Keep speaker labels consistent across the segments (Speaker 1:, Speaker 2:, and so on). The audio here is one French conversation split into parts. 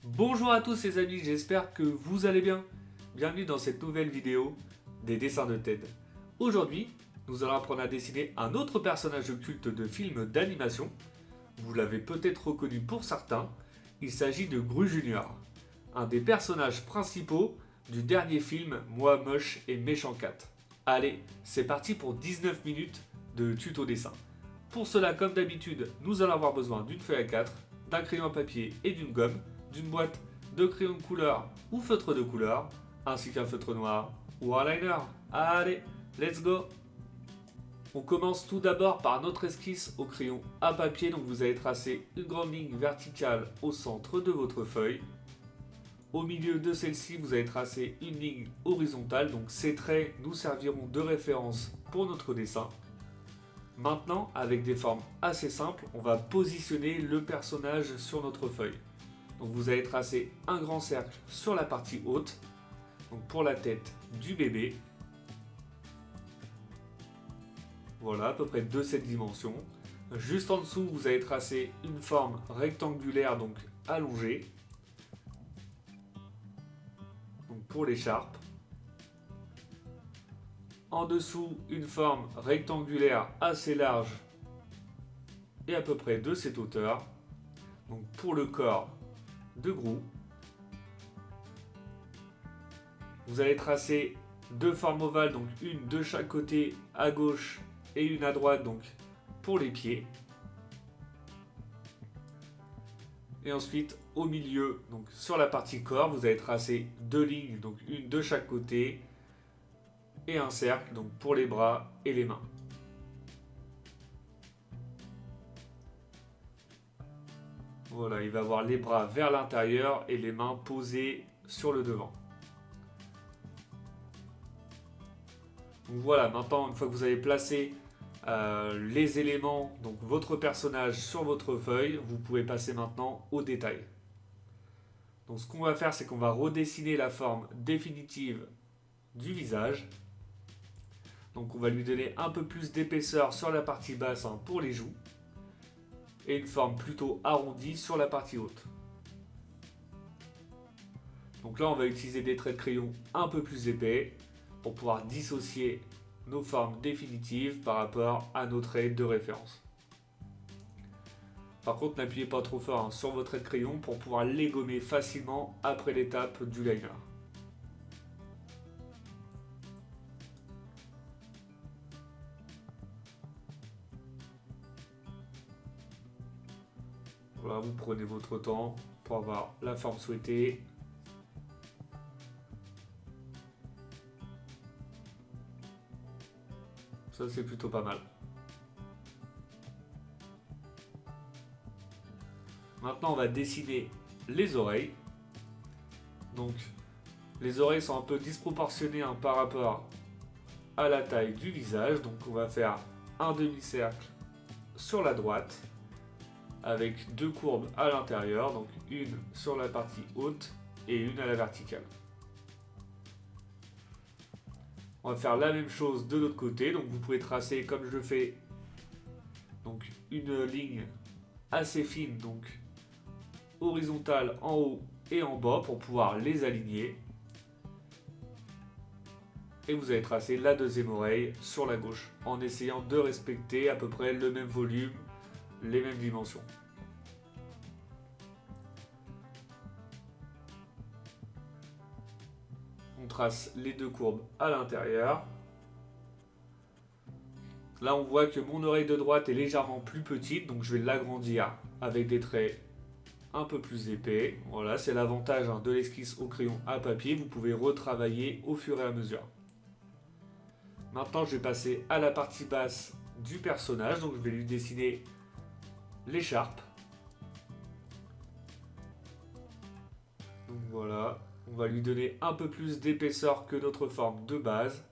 Speaker 1: Bonjour à tous les amis, j'espère que vous allez bien. Bienvenue dans cette nouvelle vidéo des dessins de Ted. Aujourd'hui, nous allons apprendre à dessiner un autre personnage culte de film d'animation. Vous l'avez peut-être reconnu pour certains, il s'agit de Gru Junior, un des personnages principaux du dernier film Moi Moche et Méchant 4. Allez, c'est parti pour 19 minutes de tuto dessin. Pour cela, comme d'habitude, nous allons avoir besoin d'une feuille A4, d'un crayon à papier et d'une gomme, d'une boîte de crayons de couleur ou feutre de couleur, ainsi qu'un feutre noir ou un liner. Allez, let's go! On commence tout d'abord par notre esquisse au crayon à papier, donc vous allez tracer une grande ligne verticale au centre de votre feuille. Au milieu de celle-ci, vous allez tracer une ligne horizontale, donc ces traits nous serviront de référence pour notre dessin. Maintenant, avec des formes assez simples, on va positionner le personnage sur notre feuille. Donc vous allez tracer un grand cercle sur la partie haute, donc pour la tête du bébé. Voilà, à peu près de cette dimension. Juste en dessous, vous allez tracer une forme rectangulaire, donc allongée. Donc pour l'écharpe. En dessous, une forme rectangulaire assez large et à peu près de cette hauteur. Donc pour le corps de Gru. Vous allez tracer deux formes ovales, donc une de chaque côté à gauche et une à droite, donc pour les pieds. Et ensuite, au milieu, donc sur la partie corps, vous allez tracer deux lignes, donc une de chaque côté et un cercle, donc pour les bras et les mains. Voilà, il va avoir les bras vers l'intérieur et les mains posées sur le devant. Donc voilà, maintenant une fois que vous avez placé les éléments, donc votre personnage sur votre feuille, vous pouvez passer maintenant au détail. Donc ce qu'on va faire, c'est qu'on va redessiner la forme définitive du visage. Donc on va lui donner un peu plus d'épaisseur sur la partie basse pour les joues et une forme plutôt arrondie sur la partie haute. Donc là on va utiliser des traits de crayon un peu plus épais pour pouvoir dissocier nos formes définitives par rapport à nos traits de référence. Par contre, n'appuyez pas trop fort sur vos traits de crayon pour pouvoir les gommer facilement après l'étape du liner. Voilà, vous prenez votre temps pour avoir la forme souhaitée. Ça, c'est plutôt pas mal. Maintenant, on va dessiner les oreilles. Donc, les oreilles sont un peu disproportionnées par rapport à la taille du visage. Donc, on va faire un demi-cercle sur la droite avec deux courbes à l'intérieur. Donc, une sur la partie haute et une à la verticale. On va faire la même chose de l'autre côté, donc vous pouvez tracer comme je le fais donc une ligne assez fine, donc horizontale en haut et en bas pour pouvoir les aligner. Et vous allez tracer la deuxième oreille sur la gauche en essayant de respecter à peu près le même volume, les mêmes dimensions. On trace les deux courbes à l'intérieur. Là, on voit que mon oreille de droite est légèrement plus petite, donc je vais l'agrandir avec des traits un peu plus épais. Voilà, c'est l'avantage de l'esquisse au crayon à papier. Vous pouvez retravailler au fur et à mesure. Maintenant, je vais passer à la partie basse du personnage, donc je vais lui dessiner l'écharpe. Donc voilà. On va lui donner un peu plus d'épaisseur que notre forme de base.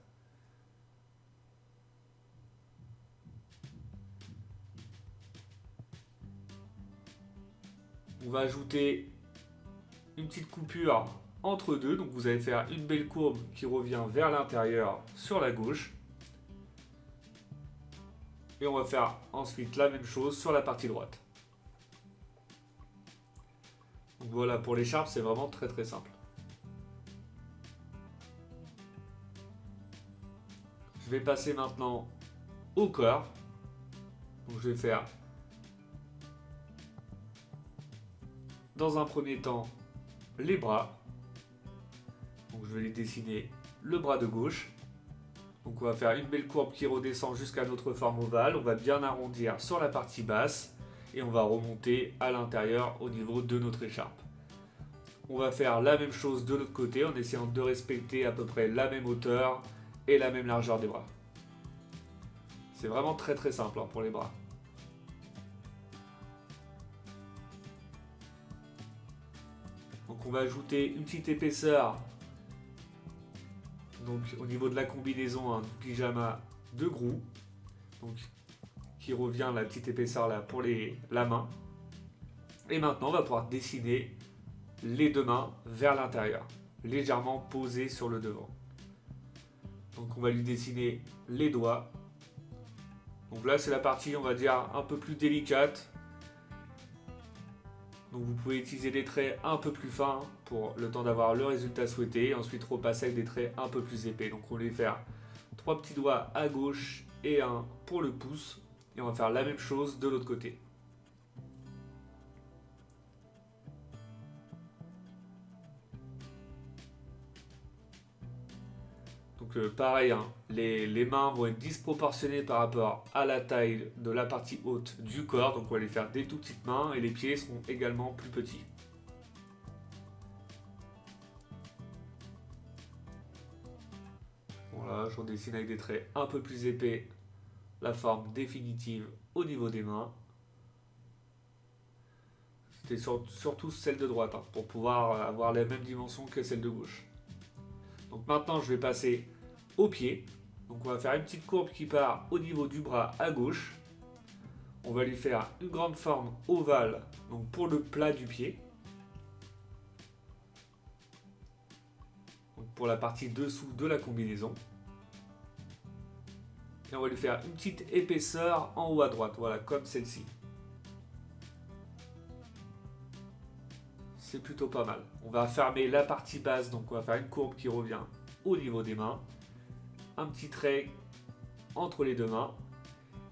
Speaker 1: On va ajouter une petite coupure entre deux. Donc vous allez faire une belle courbe qui revient vers l'intérieur sur la gauche. Et on va faire ensuite la même chose sur la partie droite. Donc voilà, pour l'écharpe, c'est vraiment très très simple. Je vais passer maintenant au corps. Donc je vais faire dans un premier temps les bras. Donc je vais les dessiner le bras de gauche. Donc on va faire une belle courbe qui redescend jusqu'à notre forme ovale. On va bien arrondir sur la partie basse et on va remonter à l'intérieur au niveau de notre écharpe. On va faire la même chose de l'autre côté en essayant de respecter à peu près la même hauteur et la même largeur des bras. C'est vraiment très très simple pour les bras. Donc on va ajouter une petite épaisseur donc au niveau de la combinaison du pyjama de Grou, donc qui revient la petite épaisseur là pour la main. Et maintenant on va pouvoir dessiner les deux mains vers l'intérieur, légèrement posées sur le devant. Donc on va lui dessiner les doigts. Donc là c'est la partie on va dire un peu plus délicate. Donc vous pouvez utiliser des traits un peu plus fins pour le temps d'avoir le résultat souhaité et ensuite repasser avec des traits un peu plus épais. Donc on va lui faire 3 petits doigts à gauche et un pour le pouce et on va faire la même chose de l'autre côté. Donc pareil, les mains vont être disproportionnées par rapport à la taille de la partie haute du corps. Donc on va les faire des tout petites mains et les pieds seront également plus petits. Voilà, je redessine avec des traits un peu plus épais la forme définitive au niveau des mains. C'était surtout celle de droite pour pouvoir avoir la même dimension que celle de gauche. Donc maintenant je vais passer au pied. Donc on va faire une petite courbe qui part au niveau du bras à gauche. On va lui faire une grande forme ovale donc pour le plat du pied. Donc pour la partie dessous de la combinaison. Et on va lui faire une petite épaisseur en haut à droite, voilà, comme celle-ci. C'est plutôt pas mal. On va fermer la partie basse, donc on va faire une courbe qui revient au niveau des mains. Un petit trait entre les deux mains.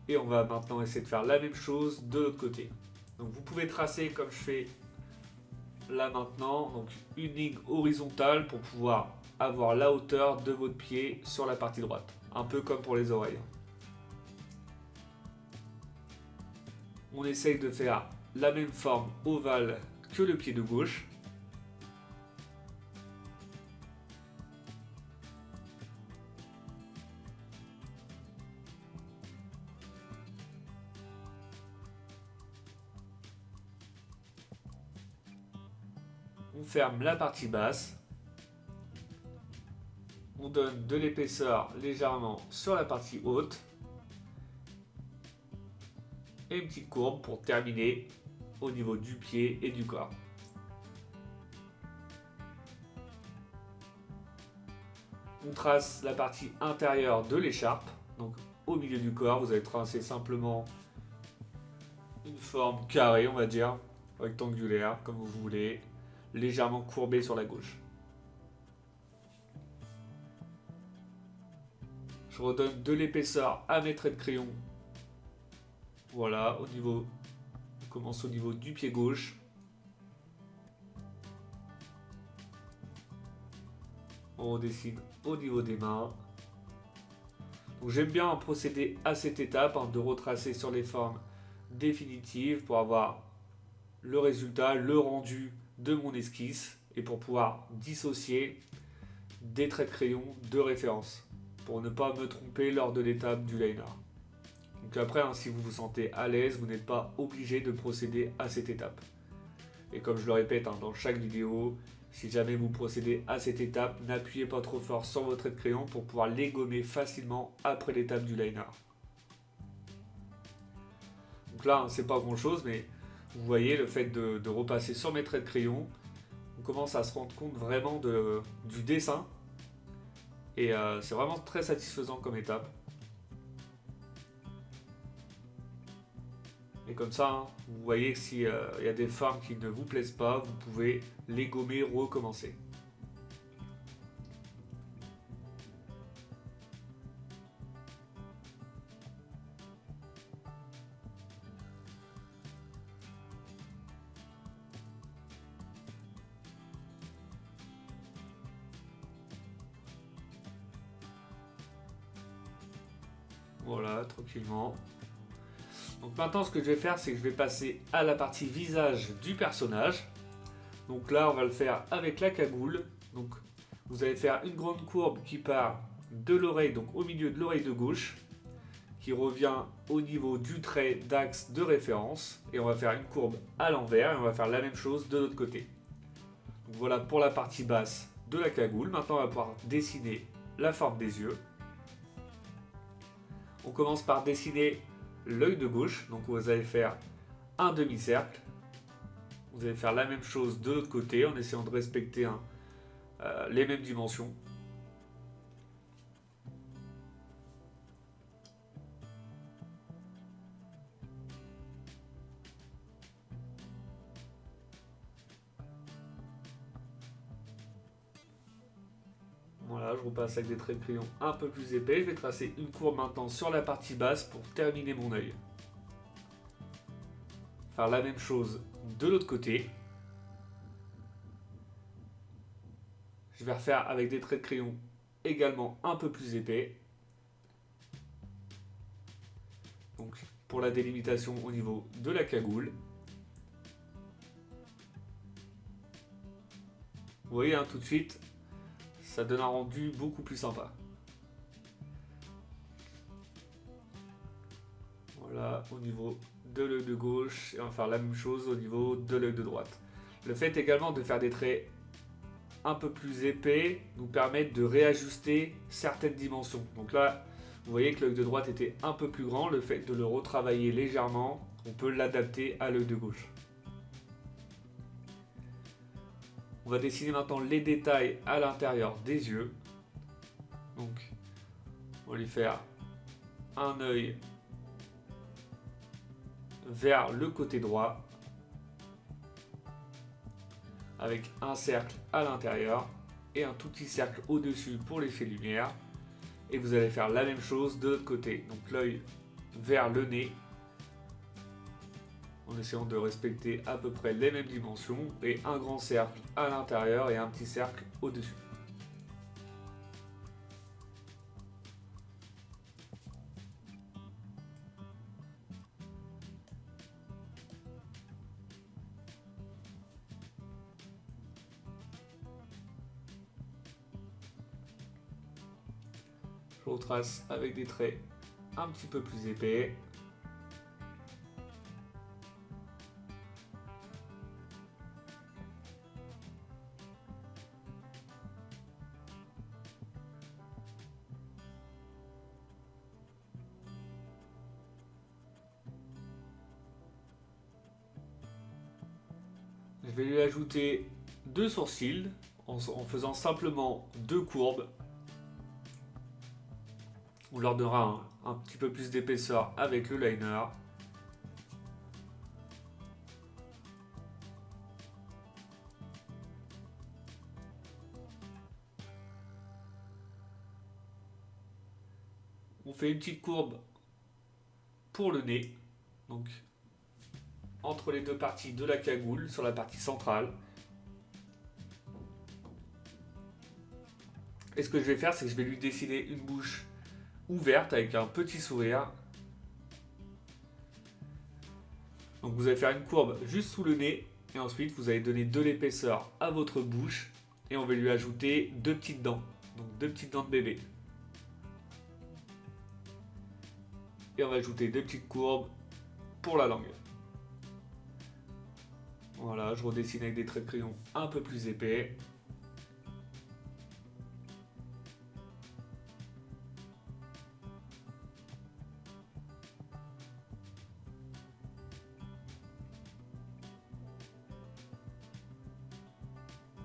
Speaker 1: Et on va maintenant essayer de faire la même chose de l'autre côté. Donc vous pouvez tracer comme je fais là maintenant, donc une ligne horizontale pour pouvoir avoir la hauteur de votre pied sur la partie droite. Un peu comme pour les oreilles. On essaye de faire la même forme ovale que le pied de gauche. On ferme la partie basse. On donne de l'épaisseur légèrement sur la partie haute. Et une petite courbe pour terminer au niveau du pied et du corps. On trace la partie intérieure de l'écharpe. Donc au milieu du corps, vous allez tracer simplement une forme carrée, on va dire, rectangulaire, comme vous voulez, légèrement courbée sur la gauche. Je redonne de l'épaisseur à mes traits de crayon. Voilà, on commence au niveau du pied gauche. On redessine au niveau des mains. J'aime bien procéder à cette étape, de retracer sur les formes définitives pour avoir le résultat, le rendu de mon esquisse et pour pouvoir dissocier des traits de crayon de référence pour ne pas me tromper lors de l'étape du liner. Donc après, si vous vous sentez à l'aise, vous n'êtes pas obligé de procéder à cette étape. Et comme je le répète dans chaque vidéo, si jamais vous procédez à cette étape, n'appuyez pas trop fort sur vos traits de crayon pour pouvoir les gommer facilement après l'étape du liner. Donc là, c'est pas grand chose, mais vous voyez le fait de repasser sur mes traits de crayon, on commence à se rendre compte vraiment du dessin. Et c'est vraiment très satisfaisant comme étape. Et comme ça, hein, vous voyez que s'il y a des formes qui ne vous plaisent pas, vous pouvez les gommer, recommencer. Voilà, tranquillement. Donc maintenant, ce que je vais faire, c'est que je vais passer à la partie visage du personnage. Donc là, on va le faire avec la cagoule. Donc vous allez faire une grande courbe qui part de l'oreille, donc au milieu de l'oreille de gauche, qui revient au niveau du trait d'axe de référence. Et on va faire une courbe à l'envers et on va faire la même chose de l'autre côté. Donc voilà pour la partie basse de la cagoule. Maintenant, on va pouvoir dessiner la forme des yeux. On commence par dessiner l'œil de gauche, donc vous allez faire un demi-cercle. Vous allez faire la même chose de l'autre côté en essayant de respecter les mêmes dimensions. Voilà, je repasse avec des traits de crayon un peu plus épais. Je vais tracer une courbe maintenant sur la partie basse pour terminer mon œil. Faire la même chose de l'autre côté. Je vais refaire avec des traits de crayon également un peu plus épais. Donc pour la délimitation au niveau de la cagoule. Vous voyez, hein, tout de suite, ça donne un rendu beaucoup plus sympa. Voilà, au niveau de l'œil de gauche, et on va faire la même chose au niveau de l'œil de droite. Le fait également de faire des traits un peu plus épais nous permet de réajuster certaines dimensions. Donc là, vous voyez que l'œil de droite était un peu plus grand. Le fait de le retravailler légèrement, on peut l'adapter à l'œil de gauche. On va dessiner maintenant les détails à l'intérieur des yeux. Donc, on va lui faire un œil vers le côté droit avec un cercle à l'intérieur et un tout petit cercle au-dessus pour l'effet lumière. Et vous allez faire la même chose de l'autre côté. Donc l'œil vers le nez en essayant de respecter à peu près les mêmes dimensions et un grand cercle à l'intérieur et un petit cercle au-dessus. Je retrace avec des traits un petit peu plus épais. Je vais lui ajouter deux sourcils en faisant simplement deux courbes. On leur donnera un petit peu plus d'épaisseur avec le liner. On fait une petite courbe pour le nez, donc entre les deux parties de la cagoule sur la partie centrale. Et ce que je vais faire, c'est que je vais lui dessiner une bouche ouverte avec un petit sourire. Donc vous allez faire une courbe juste sous le nez et ensuite vous allez donner de l'épaisseur à votre bouche et on va lui ajouter deux petites dents, donc deux petites dents de bébé. Et on va ajouter deux petites courbes pour la langue. Voilà, je redessine avec des traits de crayon un peu plus épais.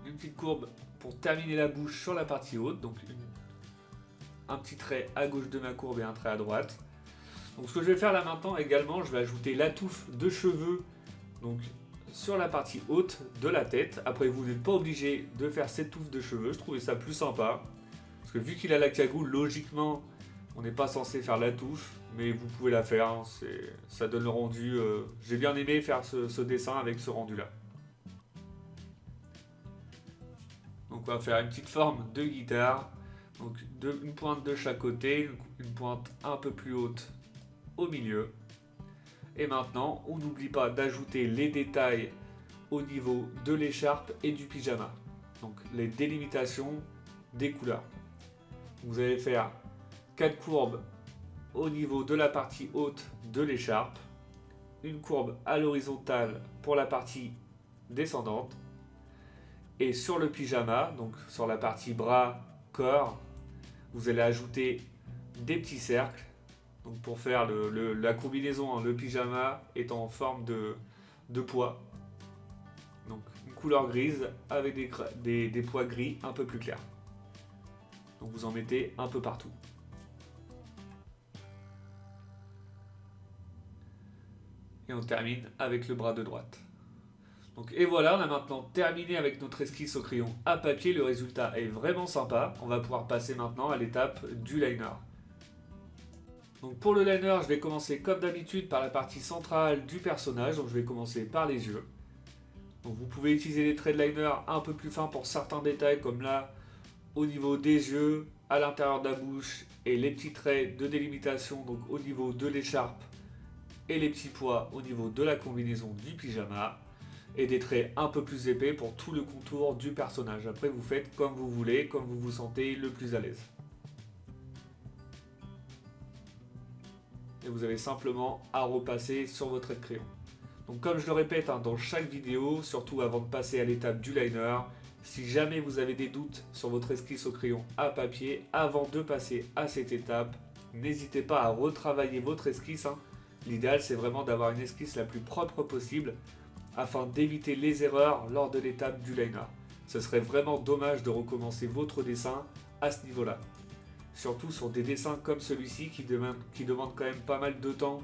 Speaker 1: Une petite courbe pour terminer la bouche sur la partie haute, donc un petit trait à gauche de ma courbe et un trait à droite. Donc ce que je vais faire là maintenant également, je vais ajouter la touffe de cheveux donc, sur la partie haute de la tête. Après vous n'êtes pas obligé de faire cette touffe de cheveux, je trouvais ça plus sympa. Parce que vu qu'il a la cagoule, logiquement on n'est pas censé faire la touffe, mais vous pouvez la faire, hein, ça donne le rendu. J'ai bien aimé faire ce dessin avec ce rendu là. Donc on va faire une petite forme de guitare, donc une pointe de chaque côté, une pointe un peu plus haute au milieu. Et maintenant, on n'oublie pas d'ajouter les détails au niveau de l'écharpe et du pyjama. Donc les délimitations des couleurs. Vous allez faire 4 courbes au niveau de la partie haute de l'écharpe, une courbe à l'horizontale pour la partie descendante, et sur le pyjama, donc sur la partie bras, corps, vous allez ajouter des petits cercles. Donc pour faire la combinaison, hein, le pyjama est en forme de pois. Donc une couleur grise avec des pois gris un peu plus clairs. Donc vous en mettez un peu partout. Et on termine avec le bras de droite. Donc, et voilà, on a maintenant terminé avec notre esquisse au crayon à papier. Le résultat est vraiment sympa. On va pouvoir passer maintenant à l'étape du liner. Donc pour le liner, je vais commencer comme d'habitude par la partie centrale du personnage. Donc je vais commencer par les yeux. Donc vous pouvez utiliser les traits de liner un peu plus fins pour certains détails, comme là au niveau des yeux, à l'intérieur de la bouche, et les petits traits de délimitation donc au niveau de l'écharpe et les petits pois au niveau de la combinaison du pyjama. Et des traits un peu plus épais pour tout le contour du personnage. Après vous faites comme vous voulez, comme vous vous sentez le plus à l'aise. Et vous avez simplement à repasser sur votre trait de crayon. Donc comme je le répète hein, dans chaque vidéo, surtout avant de passer à l'étape du liner, si jamais vous avez des doutes sur votre esquisse au crayon à papier, avant de passer à cette étape, n'hésitez pas à retravailler votre esquisse. Hein. L'idéal c'est vraiment d'avoir une esquisse la plus propre possible, afin d'éviter les erreurs lors de l'étape du liner. Ce serait vraiment dommage de recommencer votre dessin à ce niveau-là. Surtout sur des dessins comme celui-ci qui demandent quand même pas mal de temps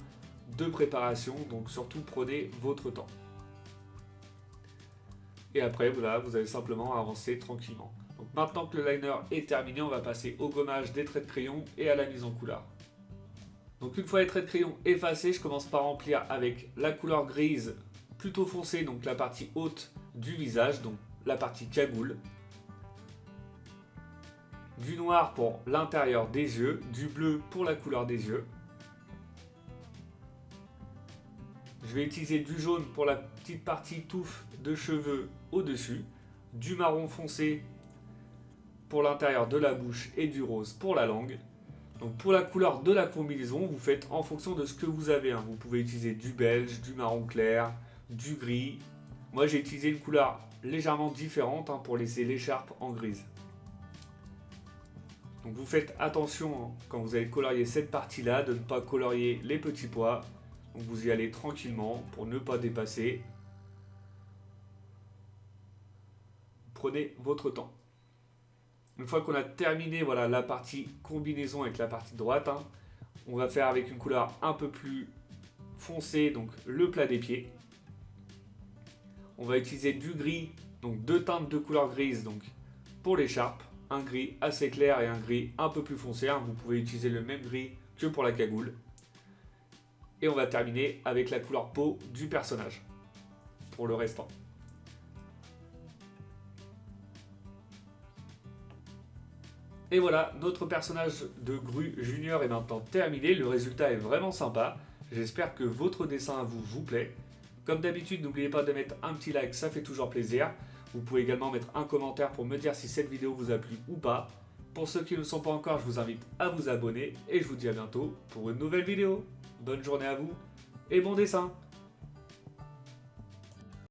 Speaker 1: de préparation, donc surtout prenez votre temps. Et après, voilà, vous allez simplement avancer tranquillement. Donc maintenant que le liner est terminé, on va passer au gommage des traits de crayon et à la mise en couleur. Donc une fois les traits de crayon effacés, je commence par remplir avec la couleur grise plutôt foncé, donc la partie haute du visage, donc la partie cagoule. Du noir pour l'intérieur des yeux, du bleu pour la couleur des yeux. Je vais utiliser du jaune pour la petite partie touffe de cheveux au-dessus, du marron foncé pour l'intérieur de la bouche et du rose pour la langue. Donc pour la couleur de la combinaison, vous faites en fonction de ce que vous avez. Hein. Vous pouvez utiliser du beige, du marron clair, du gris. Moi j'ai utilisé une couleur légèrement différente pour laisser l'écharpe en grise. Donc vous faites attention quand vous allez colorier cette partie là de ne pas colorier les petits pois. Donc vous y allez tranquillement pour ne pas dépasser. Prenez votre temps. Une fois qu'on a terminé voilà, la partie combinaison avec la partie droite, on va faire avec une couleur un peu plus foncée, donc le plat des pieds. On va utiliser du gris, donc deux teintes de couleur grise donc, pour l'écharpe. Un gris assez clair et un gris un peu plus foncé. Vous pouvez utiliser le même gris que pour la cagoule. Et on va terminer avec la couleur peau du personnage pour le restant. Et voilà, notre personnage de Gru Junior est maintenant terminé. Le résultat est vraiment sympa. J'espère que votre dessin à vous vous plaît. Comme d'habitude, n'oubliez pas de mettre un petit like, ça fait toujours plaisir. Vous pouvez également mettre un commentaire pour me dire si cette vidéo vous a plu ou pas. Pour ceux qui ne le sont pas encore, je vous invite à vous abonner et je vous dis à bientôt pour une nouvelle vidéo. Bonne journée à vous et bon dessin!